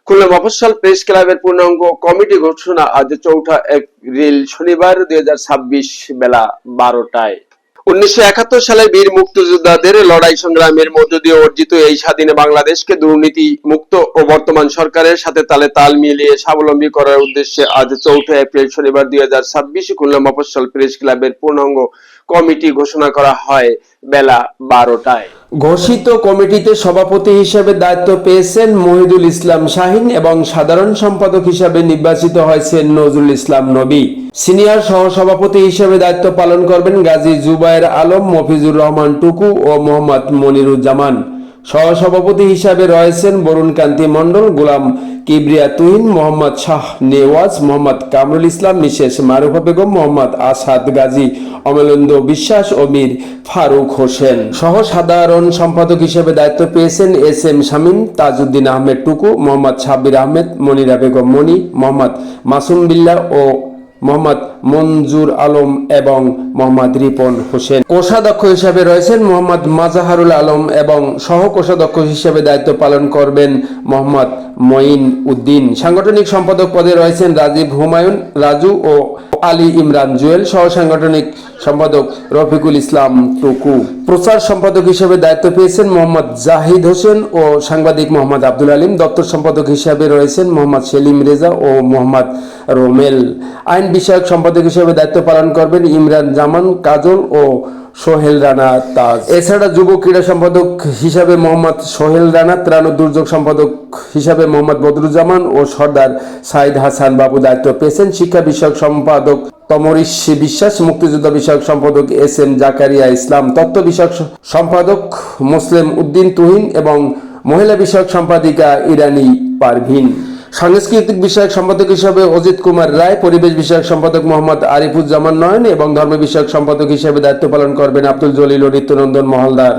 খুলনা মফস্বল প্রেস ক্লাবের পূর্ণাঙ্গ কমিটি ঘোষণা আজ 4 এপ্রিল শনিবার 2026 বেলা 12টায়। 1971 সালে বীর মুক্তিযোদ্ধাদের লড়াই সংগ্রামের মধ্য দিয়ে অর্জিত এই স্বাধীন বাংলাদেশকে দুর্নীতি মুক্ত ও বর্তমান সরকারের সাথে তালে তাল মিলিয়ে স্বাবলম্বী করার উদ্দেশ্যে আজ 4 এপ্রিল শনিবার 2026 খুলনা মফস্বল প্রেস ক্লাবের পূর্ণাঙ্গ কমিটি ঘোষণা করা হয় বেলা 12টায়। ঘোষিত কমিটিতে সভাপতি হিসেবে দায়িত্ব পেয়েছেন মহিদুল ইসলাম শাহিন এবং সাধারণ সম্পাদক হিসেবে নির্বাচিত হয়েছেন নজরুল ইসলাম নবী। সিনিয়র সহসভাপতি হিসেবে দায়িত্ব পালন করবেন গাজী জুবায়ের আলম, মফিজুর রহমান টুকু ও মোহাম্মদ মনিরুজ্জামান। সহসভাপতি হিসাবে রয়েছেন বরুণ কান্তি মণ্ডল, গোলাম কিবরিয়া তুহিন, মোহাম্মদ শাহ নেওয়াজ, মোহাম্মদ কামরুল ইসলাম, মিসেস মারুফা বেগম, মোহাম্মদ আসাদ গাজী, অমলেন্দু বিশ্বাস ও মীর ফারুক হোসেন। সহ সাধারণ সম্পাদক হিসেবে দায়িত্ব পেয়েছেন SM শামীম, তাজউদ্দিন আহমেদ টুকু, মোহাম্মদ সাব্বির আহমেদ, মনিরা বেগম মনি, মোহাম্মদ মাসুম বিল্লাহ ও মোহাম্মদ মঞ্জুর আলম এবং মোহাম্মদ রিপন হোসেন। কোষাধ্যক্ষ হিসেবে রয়েছেন মোহাম্মদ মাজাহারুল আলম এবং সহ কোষাধ্যক্ষ হিসেবে দায়িত্ব পালন করবেন মোহাম্মদ মঈন উদ্দিন। সাংগঠনিক সম্পাদক পদে রয়েছেন রাজীব হুমায়ুন রাজু ও আলী ইমরান জুয়েল। সহ সাংগঠনিক সম্পাদক রফিকুল ইসলাম টুকু। প্রচার সম্পাদক হিসেবে দায়িত্ব পেয়েছেন মোহাম্মদ জাহিদ হোসেন ও সাংবাদিক মোহাম্মদ আব্দুল আলিম। দপ্তর সম্পাদক হিসেবে রয়েছেন মোহাম্মদ সেলিম রেজা ও মোহাম্মদ রোমেল। আইন বিষয়ক সম্পাদক হিসেবে দায়িত্ব পালন করবেন ইমরান জামান, কাজল ও সোহেল রানা তাজ। এছাড়া যুব ক্রীড়া সম্পাদক হিসাবে মোহাম্মদ সোহেল রানা, ত্রাণ ও দুর্যোগ সম্পাদক হিসাবে মোহাম্মদ বদরুজ্জামান ও সর্দার সাইদ হাসান বাবু দায়িত্ব পেয়েছেন। শিক্ষা বিষয়ক সম্পাদক তমরিশ বিশ্বাস, মুক্তিযোদ্ধা বিষয়ক সম্পাদক SM জাকারিয়া ইসলাম, তথ্য বিষয়ক সম্পাদক মুসলিম উদ্দিন তুহিন এবং মহিলা বিষয়ক সম্পাদিকা ইরানি পারভিন। সাংস্কৃতিক বিষয়ক সম্পাদক হিসেবে অজিত কুমার রায়, পরিবেশ বিষয়ক সম্পাদক মোহাম্মদ আরিফুজ্জামান নয়ন এবং ধর্ম বিষয়ক সম্পাদক হিসেবে দায়িত্ব পালন করবেন আব্দুল জলিল ও নিত্যনন্দন মহলদার।